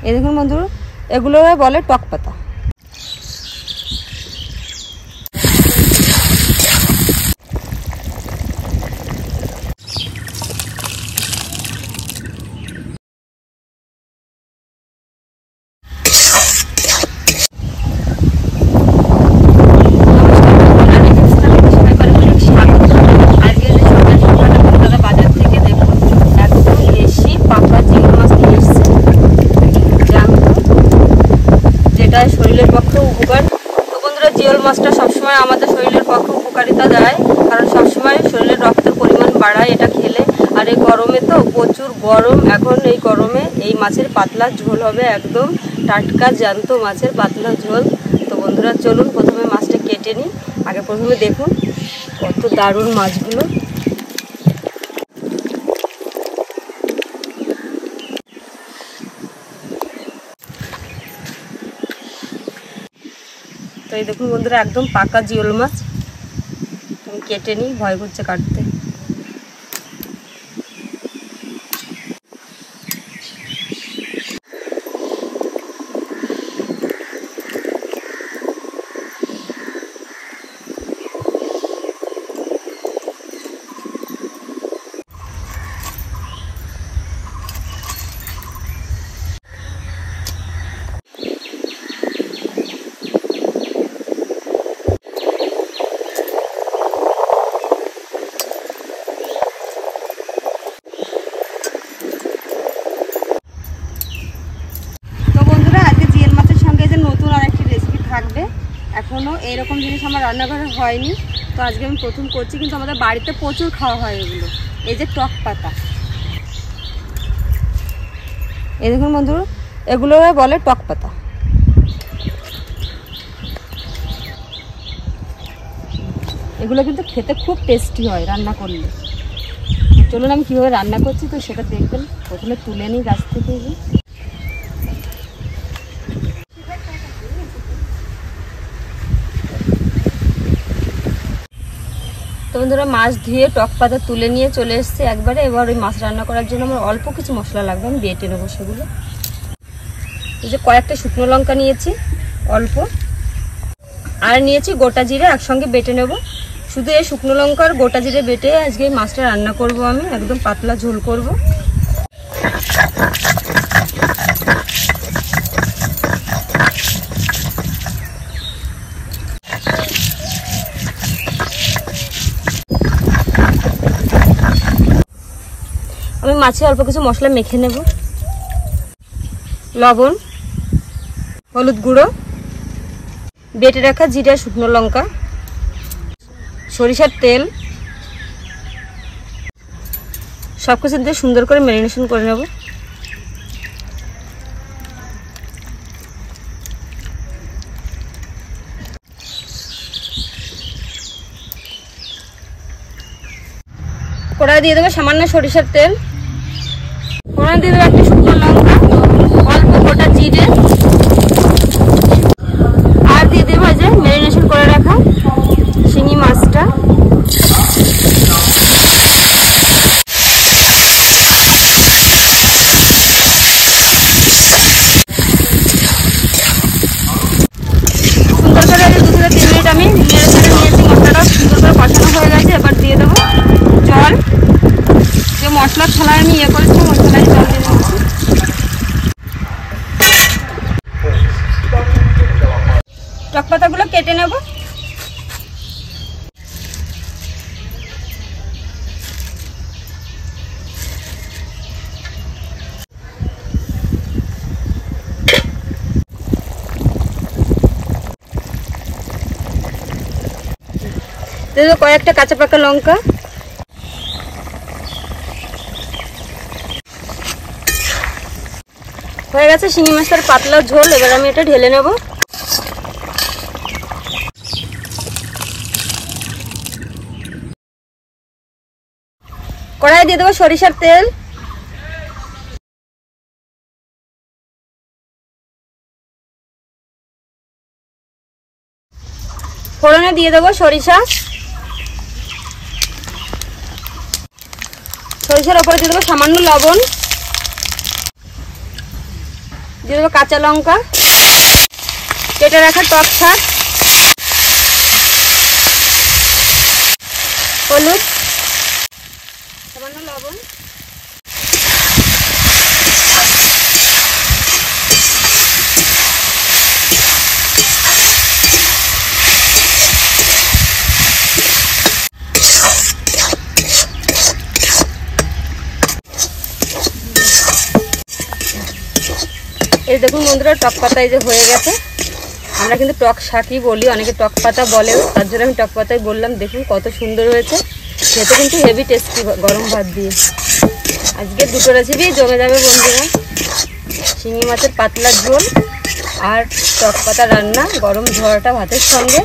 এই দেখুন বন্ধুরা, এগুলো বলে টক পাতা। শরীরের পক্ষে উপকার। তো বন্ধুরা, জিওল মাছটা সবসময় আমাদের শরীরের পক্ষে উপকারিতা দেয়, কারণ সবসময় শরীরের রক্তের পরিমাণ বাড়ায় এটা খেলে। আর এই গরমে তো প্রচুর গরম, এখন এই গরমে এই মাছের পাতলা ঝোল হবে, একদম টাটকা জ্যান্ত মাছের পাতলা ঝোল। তো বন্ধুরা চলুন প্রথমে মাছটা কেটে নিই। আগে প্রথমে দেখুন কত দারুণ মাছগুলো। তো এই দেখুন বন্ধুরা, একদম পাকা জিওল মাছ। আমি কেটে নিই, ভয় করছে কাটতে। থাকবে, এখনও এইরকম জিনিস আমার রান্নাঘরে হয়নি, তো আজকে আমি প্রথম করছি। কিন্তু আমাদের বাড়িতে প্রচুর খাওয়া হয় এগুলো। এই যে টক পাতা, এই দেখুন বন্ধুরা, এগুলো বলে টক পাতা। এগুলো কিন্তু খেতে খুব টেস্টি হয় রান্না করলে। চলুন আমি কীভাবে রান্না করছি তো সেটা দেখবেন। প্রথমে তুলে নিই গাছ থেকে। তো বন্ধুরা, মাছ ধুয়ে টক পাতা তুলে নিয়ে চলে এসেছে একবারে। এবার ওই মাছ রান্না করার জন্য আমার অল্প কিছু মশলা লাগবে, আমি বেটে নেবো সেগুলো। এই যে কয়েকটা শুকনো লঙ্কা নিয়েছি অল্প, আর নিয়েছি গোটা জিরে, একসঙ্গে বেটে নেব। শুধু এই শুকনো লঙ্কা আর গোটা জিরে বেটে আজকে এই মাছটা রান্না করব আমি, একদম পাতলা ঝোল করব। আমি মাছে অল্প কিছু মশলা মেখে নেব। লবণ, হলুদ গুঁড়ো, বেটে রাখা জিরা, শুকনো লঙ্কা, সরিষার তেল, সব কিছু দিয়ে সুন্দর করে ম্যারিনেশন করে নেব। কড়াই দিয়ে দেবো সামান্য সরিষার তেল, কড়াই দিয়ে দেবো একটা শুকনো লঙ্কা, অল্প গোটা জিরে, আর দিয়ে দেবো যে ম্যারিনেশন করে রাখা শিঙি মাছটা। সুন্দর করে 2 থেকে 3 মিনিট আমি নেড়ে চেড়ে নিয়েছি। মশলাটা সুন্দর করে কষানো হয়ে গেছে। এবার দিয়ে দেবো জল। যে মশলার থালায় আমি করেছি, মশলায় জল দিয়ে দিচ্ছি। টক পাতাগুলো কেটে নেব। কয়েকটা কাঁচা পাকা লঙ্কা, হয়ে গেছে শিঙি মাছের পাতলা ঝোল। এবার আমি এটা ঢেলে নেব। কড়াই দিয়ে দেবো সরিষার তেল, ফোড়নে দিয়ে দেবো সরিষা, সরিষার ওপরে দিয়ে দেবো সামান্য লবণ, দিয়ে দেবো কাঁচা লঙ্কা, কেটে রাখা টক শাক, হলুদ, সামান্য লবণ, এই দেখুন বন্ধুরা টক পাতা এই যে হয়ে গেছে। আমরা কিন্তু টক শাকই বলি, অনেকে টক পাতা বলেও, তার জন্য আমি টক পাতাই বললাম। দেখুন কত সুন্দর হয়েছে, খেতে কিন্তু হেভি টেস্টি গরম ভাত দিয়ে। আজকে দুটো রেসিপি জমে যাবে বন্ধুরা, শিঙি মাছের পাতলা ঝোল আর টক পাতা রান্না গরম ঝোলটা ভাতের সঙ্গে।